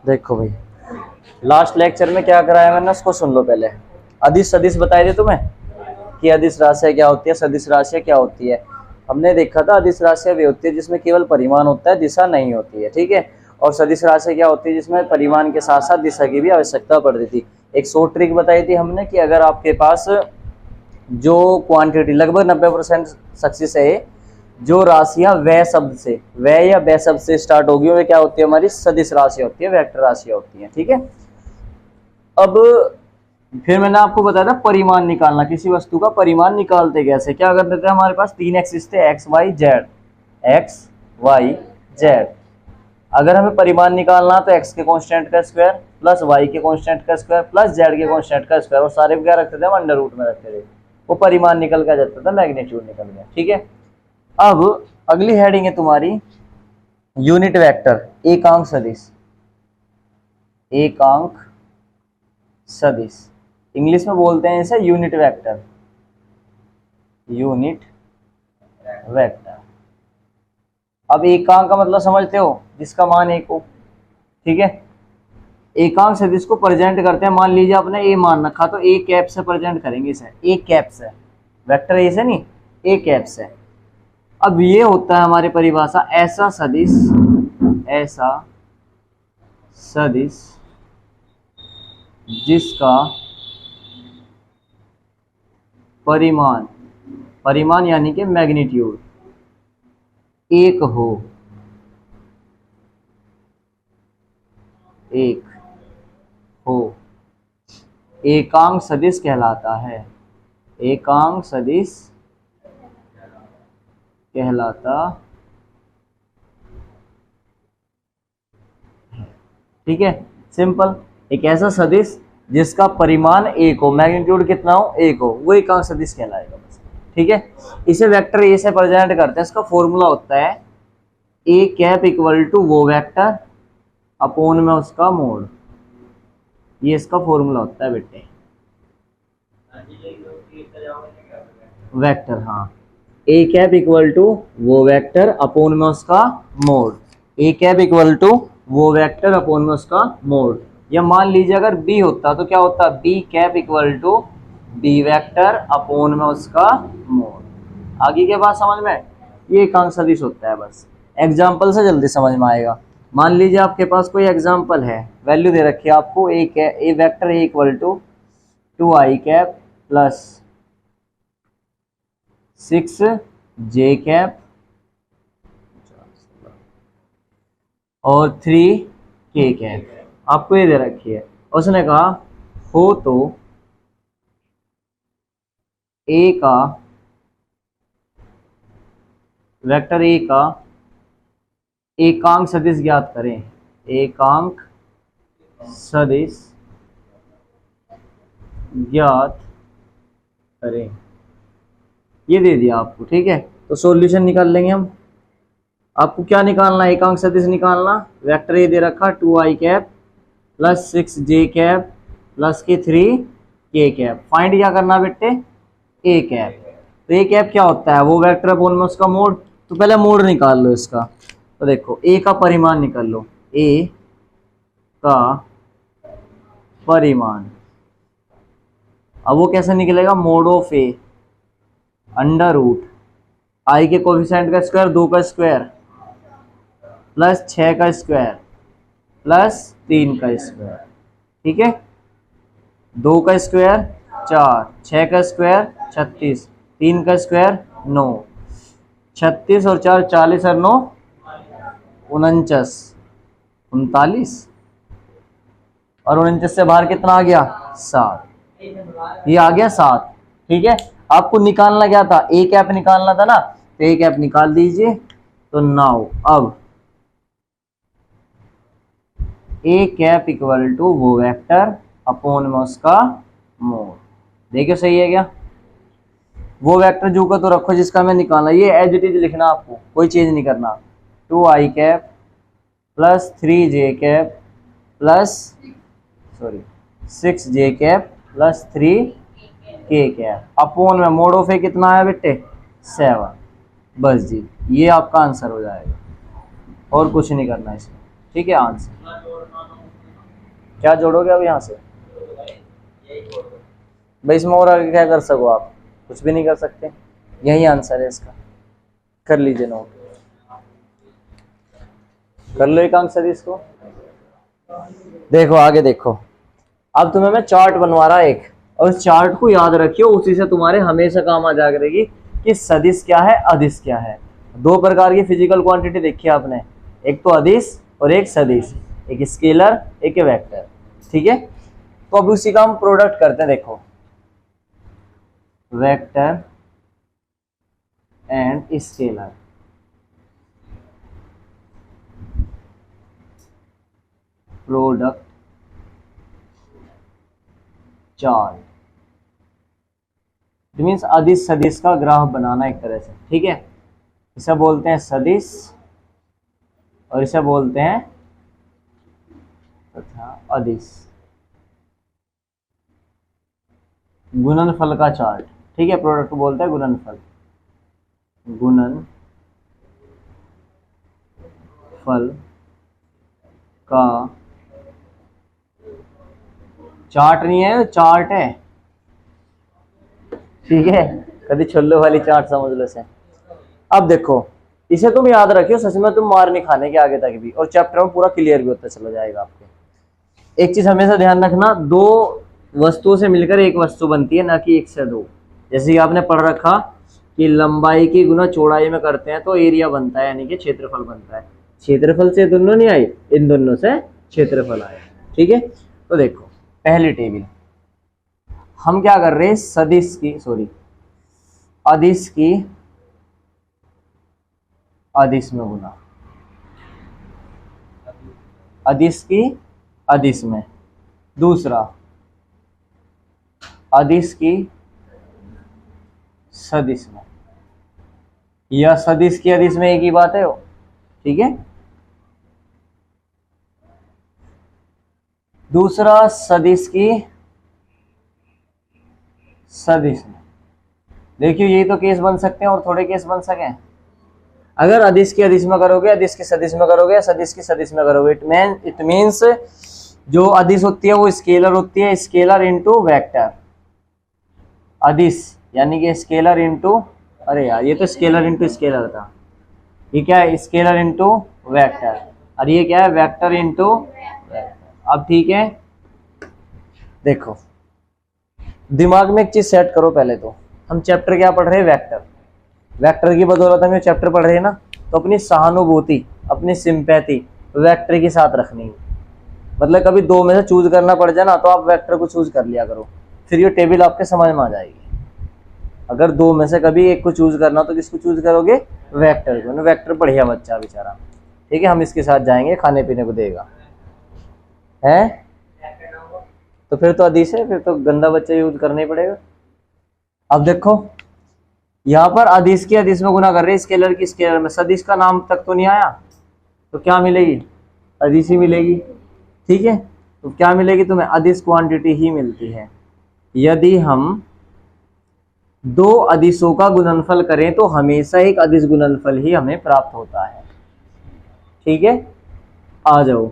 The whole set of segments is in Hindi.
देखो भाई, लास्ट लेक्चर में क्या कराया मैंने उसको सुन लो पहले। अदिश सदिश बताए थे तुम्हें कि अदिश राशियाँ क्या होती है, सदिश राशियाँ क्या होती है। हमने देखा था अदिश राशियाँ वे होती है जिसमें केवल परिमाण होता है, दिशा नहीं होती है, ठीक है। और सदिश राशियाँ क्या होती है जिसमें परिमाण के साथ साथ दिशा की भी आवश्यकता पड़ती थी। एक शॉर्ट ट्रिक बताई थी हमने कि अगर आपके पास जो क्वांटिटी लगभग 90% सक्सेस है, जो राशियां वह शब्द से, वह या वह शब्द से स्टार्ट होगी वे क्या होती है, हमारी सदिश राशियां होती है, वेक्टर राशियां होती हैं, ठीक है। अब फिर मैंने आपको बताया था परिमाण निकालना, किसी वस्तु का परिमाण निकालते कैसे, क्या करते थे, हमारे पास तीन एक्सिस थे, x y z, x y z. अगर हमें परिमाण निकालना तो एक्स के कांस्टेंट का स्क्वायर प्लस वाई के कांस्टेंट का स्क्वायर प्लस जेड के कांस्टेंट का स्क्वायर, और सारे क्या रखते थे हम, अंडर रूट में रखते थे, वो परिमाण निकल के जाता था, मैग्नीट्यूड निकल गया, ठीक है। अब अगली हेडिंग है तुम्हारी यूनिट वेक्टर, एकांक सदिश। एकांक सदिश इंग्लिश में बोलते हैं इसे यूनिट वेक्टर, यूनिट वेक्टर। अब एकांक का मतलब समझते हो, जिसका मान एक हो, ठीक है। एकांक सदिश को प्रेजेंट करते हैं, मान लीजिए आपने ए मान रखा तो ए कैप से प्रेजेंट करेंगे इसे, ए कैप से, वेक्टर ए से नहीं, ए कैप से। अब ये होता है हमारी परिभाषा, ऐसा सदिश, ऐसा सदिश जिसका परिमाण, परिमाण यानी कि मैग्नीट्यूड एक हो, एक हो, एकांक सदिश कहलाता है, एकांक सदिश कहलाता, ठीक है। सिंपल, एक ऐसा सदिश जिसका परिमाण एक हो, मैग्नीट्यूड कितना हो, एक हो, वो एकांक सदिश कहलाएगा बस, ठीक है। इसे वेक्टर ए से प्रेजेंट करते हैं, इसका फॉर्मूला होता है ए कैप इक्वल टू वो वेक्टर अपोन में उसका मोड, ये इसका फॉर्मूला होता है बेटे, वेक्टर, हाँ। ए कैप इक्वल टू वो वेक्टर अपोन में उसका mod, a cap equal to वो वेक्टर अपोन में उसका मोड। या मान लीजिए अगर बी होता तो क्या होता, b cap equal to b vector upon में उसका मोड। आगे के बाद समझ में, ये एकांक सदिश होता है, बस एग्जाम्पल से जल्दी समझ में आएगा। मान लीजिए आपके पास कोई एग्जाम्पल है, वैल्यू दे रखी है आपको, A vector A equal to 2i cap plus 6j cap और 3k कैप, आपको ये दे रखी है। उसने कहा हो तो ए का, वेक्टर ए का एकांक सदिश ज्ञात करें, एकांक सदिश ज्ञात करें, ये दे दिया आपको, ठीक है। तो सॉल्यूशन निकाल लेंगे हम। आपको क्या निकालना है, एकांक सदिश निकालना, वेक्टर ए दे रखा 2i cap plus 6j cap plus के 3k कैप। फाइंड क्या करना बेटे, ए कैप। तो ए कैप क्या होता है, वो वेक्टर अपोन में उसका मोड। तो पहले मोड निकाल लो इसका, तो देखो ए का परिमाण निकाल लो, ए का परिमाण। अब वो कैसे निकलेगा, mod of a under root i के कोफिशिएंट का स्क्वायर 2 का स्क्वायर प्लस 6 का स्क्वायर प्लस 3 का स्क्वायर, ठीक है। 2 का स्क्वायर 4, 6 का स्क्वायर 36, 3 का स्क्वायर 9, 36 और 4 40 और 9 49, 39 और 49 से बाहर कितना आ गया, 7, ये आ गया 7, ठीक है। आपको निकालना क्या था, ए कैप निकालना था ना, तो ए कैप निकाल दीजिए। तो नाउ अब ए कैप इक्वल टू वो वेक्टर अपोन में उसका मोड, देखिए सही है क्या। वो वेक्टर जो का तो रखो जिसका मैं निकालना, ये एज इट इज लिखना, आपको कोई चेंज नहीं करना। 2i cap plus 3j cap plus 6j cap plus 3k cap upon में मोड ऑफ ए कितना है बेटे, 7। बस जी, ये आपका आंसर हो जाएगा, और कुछ नहीं करना इसमें। ठीक है, आंसर क्या जोड़ोगे अब यहाँ से? भाई इसमें और आगे क्या कर सको आप? कुछ भी नहीं कर सकते, यही आंसर है इसका। कर लीजिए नोट, कर लो एकांक सदिश को। देखो आगे देखो, अब तुम्हें मैं चार्ट बनवा रहा एक, और उस चार्ट को याद रखियो, उसी से तुम्हारे हमेशा काम आ जाया करेगी कि सदिश क्या है, अदिश क्या है। दो प्रकार की फिजिकल क्वांटिटी देखी आपने, एक तो अदिश और एक सदिश, एक स्केलर एक वेक्टर, ठीक है। तो अब उसी का हम प्रोडक्ट करते हैं। देखो vector and scalar, product chart, means अदिश सदिश का ग्राफ बनाना एक तरह से, ठीक है। इसे बोलते हैं सदिश और इसे बोलते हैं तथा अदिश। गुणनफल का चार्ट, ठीक है, प्रोडक्ट को बोलते हैं गुणनफल, गुणनफल का चार्ट नहीं है, चार्ट है, ठीक है। कभी छोल्लो वाली चार्ट समझ लो इसे। अब देखो इसे तुम याद रखियो, सच में तुम मार नहीं खाने के आगे तक भी, और चैप्टर में पूरा क्लियर भी होता चला जाएगा आपके। एक चीज हमेशा ध्यान रखना, दो वस्तुओं से मिलकर एक वस्तु बनती है, ना कि एक से दो। जैसे कि आपने पढ़ रखा कि लंबाई की गुना चौड़ाई में करते हैं तो एरिया बनता है, यानी कि क्षेत्रफल बनता है। क्षेत्रफल से दोनों नहीं आई, इन दोनों से क्षेत्रफल आया, ठीक है। तो देखो पहली टेबल हम क्या कर रहे हैं, सदिश की, सॉरी अदिश की अदिश में गुना, अदिश की अदिश में। दूसरा अदिश की सदिश में, या सदिश की अदिश में एक ही बात है वो, ठीक है। दूसरा सदिश की सदिश में। देखियो यही तो केस बन सकते हैं और थोड़े केस बन सके। अगर अदिश की अदिश में करोगे, अदिश की सदिश में करोगे, सदिश की सदिश में करोगे, इट मीन्स जो अदिश होती है वो स्केलर होती है, स्केलर इनटू वेक्टर। अदिश यानी कि स्केलर इनटू, अरे यार ये तो स्केलर इनटू स्केलर था, ये क्या है, स्केलर इनटू वेक्टर, और ये क्या है, वेक्टर इनटू वेक्टर। अब ठीक है, देखो दिमाग में एक चीज सेट करो। पहले तो हम चैप्टर क्या पढ़ रहे हैं, वेक्टर। वेक्टर की बदौलत हम ये चैप्टर पढ़ रहे हैं ना, तो अपनी सहानुभूति, अपनी सिंपैथी वेक्टर के साथ रखनी है। मतलब कभी दो में से चूज करना पड़ जाए ना, तो आप वेक्टर को चूज कर लिया करो, फिर ये टेबल आपके समझ में आ जाएगी। अगर दो में से कभी एक को चूज करना तो किसको चूज करोगे, वेक्टर को। वेक्टर बढ़िया बच्चा बेचारा, ठीक है, हम इसके साथ जाएंगे, खाने पीने को देगा है, तो फिर तो अदिश है, फिर तो गंदा बच्चा यूज करना ही पड़ेगा। अब देखो यहाँ पर अदिश की अदिश में गुना कर रहे हैं, स्केलर की स्केलर में। सदिश का नाम तक तो नहीं आया, तो क्या मिलेगी, अदिश ही मिलेगी, ठीक है। तो क्या मिलेगी तुम्हें, अदिश क्वांटिटी ही मिलती है। यदि हम दो अदिशों का गुणनफल करें तो हमेशा एक अदिश गुणनफल ही हमें प्राप्त होता है, ठीक है। आ जाओ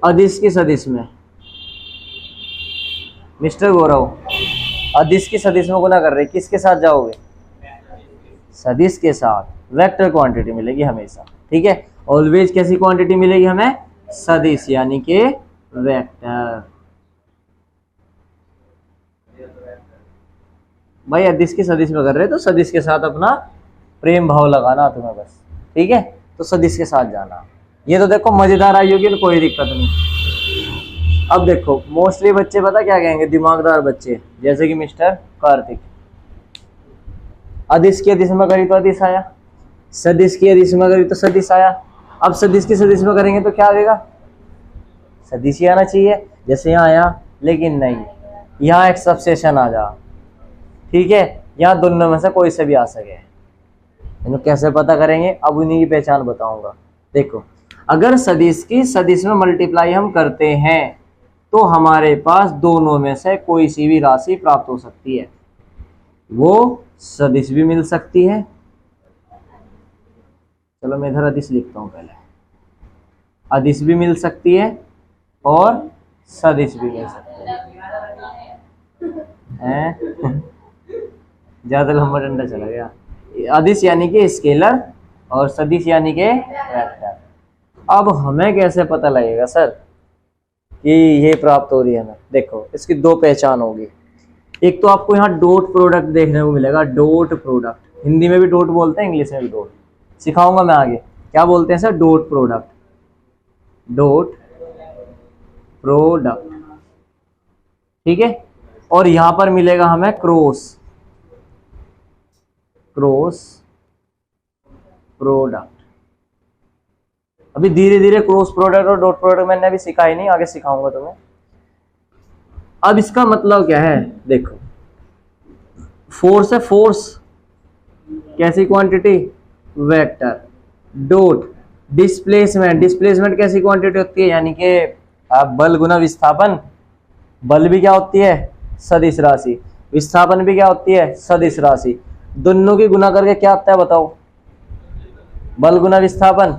अदिश की सदिश में, मिस्टर गौरव अदिश की सदिश में गुना कर रहे, किसके साथ जाओगे, सदिश के साथ। वेक्टर क्वांटिटी मिलेगी हमेशा, ठीक है। ऑलवेज कैसी क्वांटिटी मिलेगी हमें, सदिश यानी कि वेक्टर। भाई अदिश की सदिश में कर रहे तो सदिश के साथ अपना प्रेम भाव लगाना तुम्हें बस, ठीक है। तो सदिश के साथ जाना। ये तो देखो मजेदार आई होगी, कोई दिक्कत नहीं। अब देखो मोस्टली बच्चे पता क्या कहेंगे, दिमागदार बच्चे, जैसे कि मिस्टर कार्तिक, अदिश की अदिश में करी तो अदिश आया, सदिश की अदिश में करी तो सदिश आया। अब सदिश की सदिश में करेंगे तो क्या आएगा, सदिश ही आना चाहिए, जैसे यहाँ आया, लेकिन नहीं, यहाँ एक सबसेशन आ जा, ठीक है। यहाँ दोनों में से कोई से भी आ सके। इन्हें कैसे पता करेंगे, अब उन्हीं की पहचान बताऊंगा। देखो अगर सदिश की सदिश में मल्टीप्लाई हम करते हैं तो हमारे पास दोनों में से कोई सी भी राशि प्राप्त हो सकती है, वो सदिश भी मिल सकती है। चलो मैं इधर अदिश लिखता हूं पहले, अदिश भी मिल सकती है और सदिश भी मिल सकती है। ज्यादा लंबा डंडा चला गया। अदिश यानी कि स्केलर और सदिश यानी कि वेक्टर। अब हमें कैसे पता लगेगा सर कि ये प्राप्त हो रही है हमें? देखो इसकी दो पहचान होगी। एक तो आपको यहाँ डॉट प्रोडक्ट देखने को मिलेगा, डॉट प्रोडक्ट, हिंदी में भी डॉट बोलते हैं, इंग्लिश में भी डॉट, सिखाऊंगा मैं आगे क्या बोलते हैं sir. Dot product, dot product, ठीक है। और यहां पर मिलेगा हमें क्रॉस, क्रॉस प्रोडक्ट। अभी धीरे धीरे क्रॉस प्रोडक्ट और डॉट प्रोडक्ट मैंने अभी सिखाई नहीं, आगे सिखाऊंगा तुम्हें। अब इसका मतलब क्या है? देखो फोर्स है, फोर्स कैसी quantity? Vector. Dot displacement, displacement कैसी क्वांटिटी होती है? यानी कि बल गुना विस्थापन, बल भी क्या होती है? सदिश राशि। विस्थापन भी क्या होती है? सदिश राशि। दोनों की गुना करके क्या आता है बताओ? बल गुना विस्थापन,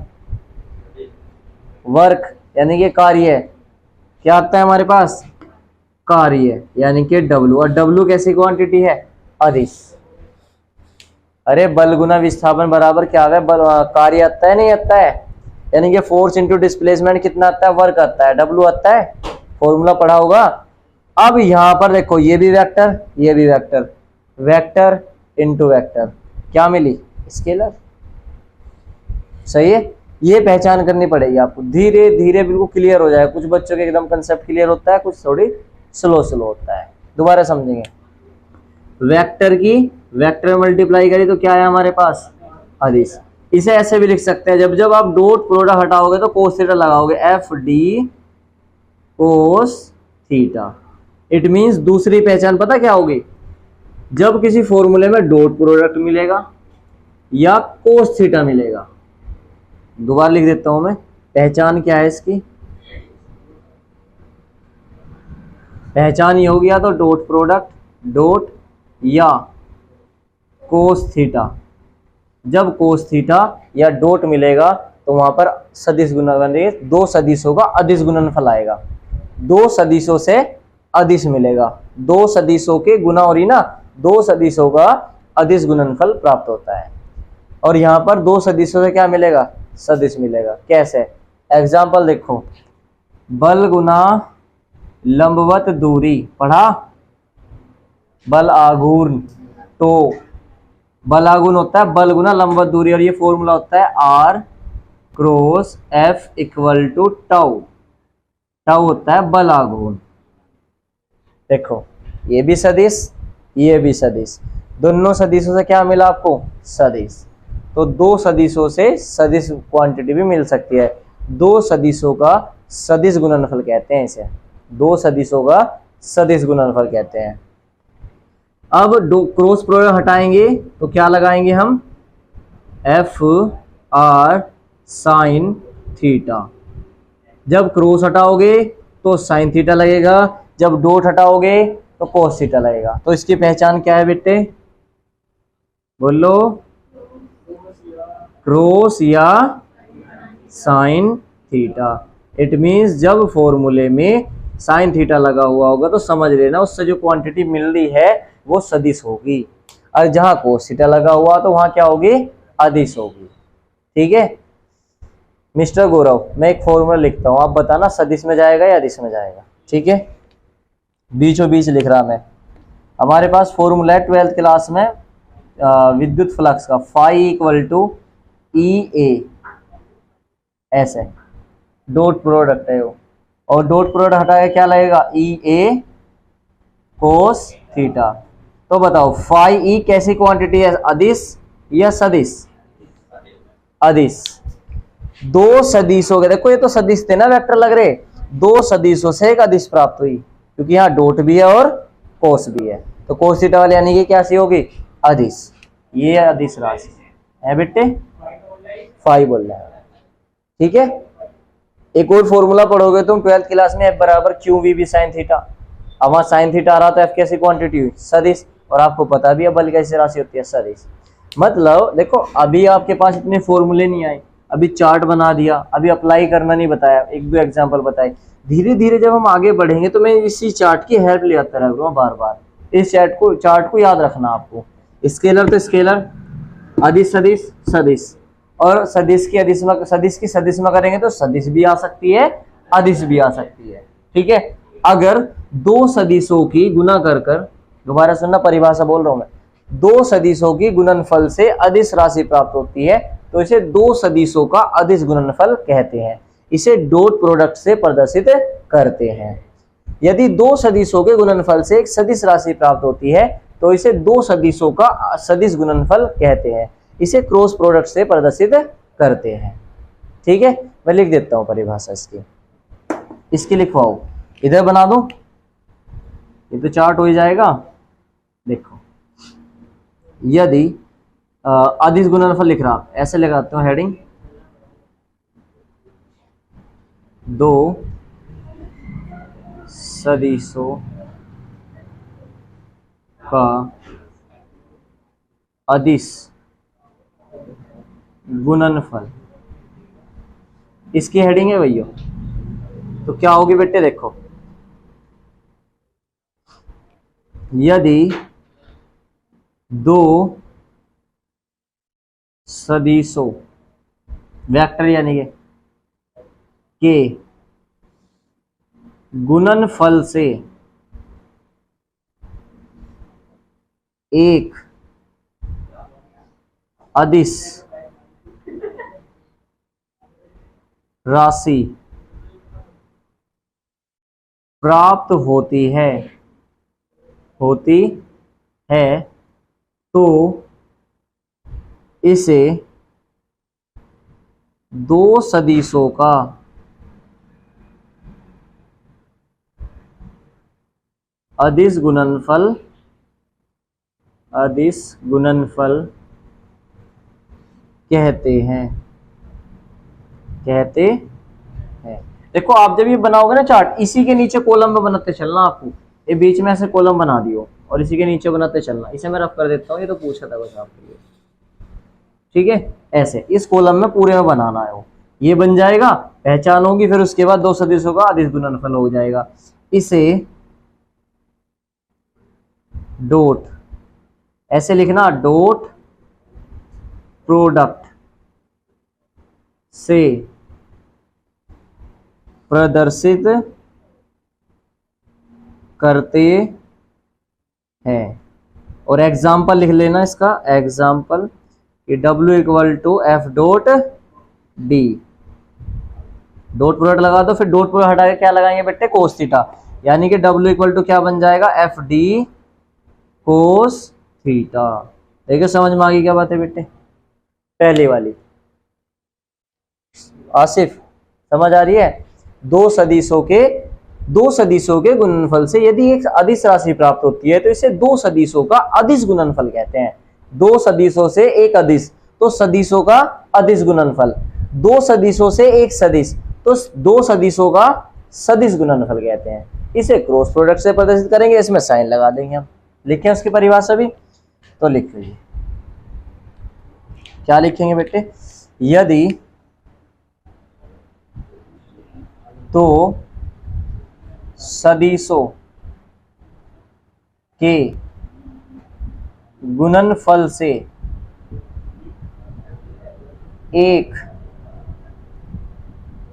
वर्क यानी कि कार्य, क्या आता है हमारे पास? कार्य यानी कि W। और W कैसी क्वांटिटी है? अदिश। अरे बल गुना विस्थापन बराबर क्या है? कार्य आता है नहीं आता है? यानी कि फोर्स इंटू डिस्प्लेसमेंट कितना आता है? वर्क आता है, W आता है, फॉर्मूला पढ़ा होगा। अब यहां पर देखो ये भी वेक्टर, ये भी वेक्टर, वेक्टर इंटू वेक्टर, क्या मिली? स्केलर। सही है। ये पहचान करनी पड़ेगी आपको, धीरे धीरे बिल्कुल क्लियर हो जाएगा। कुछ बच्चों के एकदम कंसेप्ट क्लियर होता है, कुछ थोड़ी स्लो स्लो होता है। दोबारा समझेंगे। वेक्टर की वेक्टर मल्टीप्लाई करी तो क्या है हमारे पास? अदिश। इसे ऐसे भी लिख सकते हैं, जब जब आप डॉट प्रोडक्ट हटाओगे तो कोस थीटा लगाओगे, F d cos theta. It means दूसरी पहचान पता क्या होगी? जब किसी फॉर्मूले में डॉट प्रोडक्ट मिलेगा या कोस थीटा मिलेगा। दोबारा लिख देता हूं मैं, पहचान क्या है इसकी? पहचान ये हो गया तो डॉट प्रोडक्ट, डॉट या कोस थीटा। जब कोस थीटा या डॉट मिलेगा तो वहां पर सदिश गुणन, दो सदिशों का अदिश गुणनफल आएगा। दो सदिशों से अदिश मिलेगा, दो सदिशों के गुना हो रही ना, दो सदिशों का अदिश गुणनफल प्राप्त होता है। और यहां पर दो सदिशों से क्या मिलेगा? सदिश मिलेगा। कैसे? एग्जाम्पल देखो, बल गुना लंबवत दूरी, पढ़ा? बल आघूर्ण, तो बल आघूर्ण होता है बल गुना लंबवत दूरी, और ये फॉर्मूला होता है r cross f equal to tau. Tau होता है बल आघूर्ण। देखो ये भी सदिश, ये भी सदिश, दोनों सदिशों से क्या मिला आपको? सदिश। तो दो सदिशों से सदिश क्वांटिटी भी मिल सकती है। दो सदिशों का सदिश गुणनफल कहते हैं इसे, दो सदिशों का सदिश गुणनफल कहते हैं। अब क्रॉस प्रोडक्ट हटाएंगे तो क्या लगाएंगे हम? F r sine theta. जब क्रॉस हटाओगे तो साइन थीटा लगेगा, जब डॉट हटाओगे तो कोस थीटा लगेगा। तो इसकी पहचान क्या है बेटे? बोलो। क्रॉस या साइन थीटा। इट मींस जब फॉर्मूले में साइन थीटा लगा हुआ होगा तो समझ लेना उससे जो क्वांटिटी मिल रही है वो सदिश होगी, और जहां कोस थीटा लगा हुआ तो वहां क्या होगी? अदिश होगी। ठीक है मिस्टर गौरव, मैं एक फॉर्मूला लिखता हूं, आप बताना सदिश में जाएगा या अदिश में जाएगा। ठीक है, बीचों बीच लिख रहा मैं। हमारे पास फॉर्मूला है 12th क्लास में विद्युत फ्लक्स का, फाई इक्वल टू ई ए, ऐसे डॉट प्रोडक्ट है वो, और डॉट प्रोडक्ट हटाया क्या लगेगा? ई ए कोस थीटा। तो बताओ फाई ई कैसी क्वांटिटी है? अदिश या सदिश? अदिश। दो सदिशों के, देखो ये तो सदिश थे ना, वेक्टर लग रहे, दो सदिशों से एक अदिश प्राप्त हुई, क्योंकि यहाँ डॉट भी है और कोस भी है, तो कोस थीटा वाली यानी कि क्या सी होगी? अदिश। ये अदिश राशि है बेटे, फाई बोल रहे हैं। ठीक है, एक और फॉर्मूला पढ़ोगे तुम 12th क्लास में, एफ बराबर q v b sine theta. अब वहां साइन थीटा आ रहा था, एफ कैसी क्वांटिटी हुई? सदिश। और आपको पता भी है बल कैसी राशि होती है? सदिश। मतलब देखो अभी आपके पास इतने फॉर्मूले नहीं आए, अभी चार्ट बना दिया, अभी अप्लाई करना नहीं बताया, एक दो एग्जांपल बताए। धीरे धीरे जब हम आगे बढ़ेंगे तो मैं इसी चार्ट की हेल्प लेता रहूंगा बार बार। इस चार्ट को याद रखना आपको। स्केलर तो स्केलर, अदिश सदिश सदिश, और सदिश की सदिश में करेंगे तो सदिश भी आ सकती है, अदिश भी आ सकती है। ठीक है, अगर दो सदिशों की गुना कर कर, दोबारा सुनना परिभाषा बोल रहा हूं मैं, दो सदिशों की गुणनफल से अदिश राशि प्राप्त होती है तो इसे दो सदिशों का अदिश गुणनफल कहते हैं। इसे डॉट प्रोडक्ट से प्रदर्शित करते हैं। यदि दो सदिशों के गुणनफल से एक सदिश राशि प्राप्त होती है तो इसे दो सदिशों का सदिश गुणनफल कहते हैं। इसे क्रॉस प्रोडक्ट से प्रदर्शित करते हैं। ठीक है, मैं लिख देता हूं परिभाषा इसकी लिखवाओ, इधर बना दो, ये तो चार्ट हो जाएगा। देखो, यदि अदिश गुणनफल लिख रहा, ऐसे लगाते हो हेडिंग, दो सदिशों का अदिश गुणनफल, इसकी हेडिंग है भैया। तो क्या होगी बेटे, देखो, यदि दो सदिशों, वेक्टर यानी के गुणनफल से एक अदिश राशि प्राप्त होती है तो इसे दो सदिशों का अदिश गुणनफल कहते हैं। देखो, आप जब ये बनाओगे ना चार्ट, इसी के नीचे कॉलम में बनाते चलना आपको। ये बीच में ऐसे कॉलम बना दियो और इसी के नीचे बनाते चलना। इसे मैं रफ कर देता हूँ, ये तो पूछा था बस आपके लिए। ठीक है, ऐसे इस कॉलम में पूरे में बनाना है। वो ये बन जाएगा, पहचान होगी, फिर उसके बाद दो सदिशों का अदिश गुणनफल हो जाएगा। इसे डॉट, ऐसे लिखना, डॉट प्रोडक्ट से प्रदर्शित करते हैं। और एग्जाम्पल लिख लेना इसका, example W = F dot D, dot product लगा दो, फिर डॉट प्रोडक्ट हटा के क्या लगाएंगे बेटे, कोस थीटा, यानी कि W = क्या बन जाएगा, FD कोस थीटा। देखिए समझ में आ गई क्या बात है बेटे, पहली वाली। आसिफ समझ आ रही है? दो सदिशों के गुणनफल से यदि एक अदिश राशि प्राप्त होती है तो इसे दो सदिशों का अदिश गुणनफल कहते हैं। दो सदिशों से एक अदिश तो सदिशों का अदिश गुणनफल, दो सदिशों से एक सदिश तो दो सदिशों का सदिश गुणनफल कहते हैं। इसे क्रॉस प्रोडक्ट से प्रदर्शित करेंगे, इसमें साइन लगा देंगे हम। लिखें उसकी परिभाषा भी, तो लिख लीजिए, क्या लिखेंगे बेटे, यदि तो सदिशों के गुणनफल से एक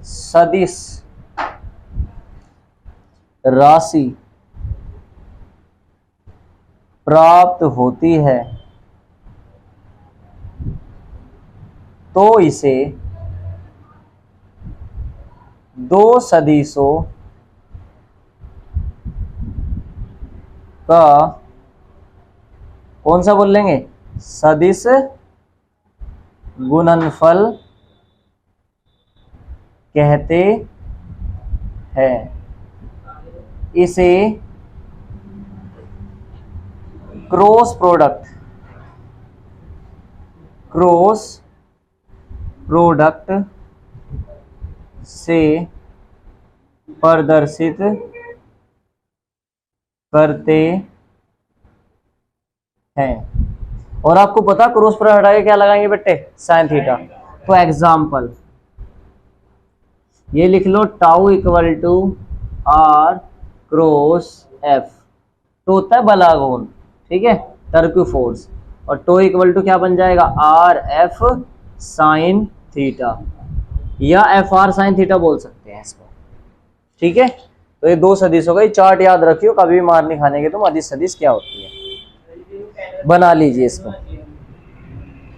सदिश राशि प्राप्त होती है तो इसे दो सदिशों का कौन सा बोल लेंगे, सदिश गुणनफल कहते हैं। इसे क्रॉस प्रोडक्ट से प्रदर्शित करते हैं। और आपको पता क्रॉस प्रोडक्ट हटा के क्या लगाएंगे बेटे, साइन थीटा। तो एग्जाम्पल ये लिख लो, tau equal to r cross F. तो होता है बलागोन, ठीक है, टर्क फोर्स, और टो इक्वल टू क्या बन जाएगा, आर एफ साइन थीटा, या एफ आर साइन थीटा बोल सकते हैं इसको, ठीक है। तो ये दो सदिश हो गई। चार्ट याद रखियो, कभी भी मार नहीं खाने के तुम, अदिश सदिश क्या होती है, बना लीजिए इसको।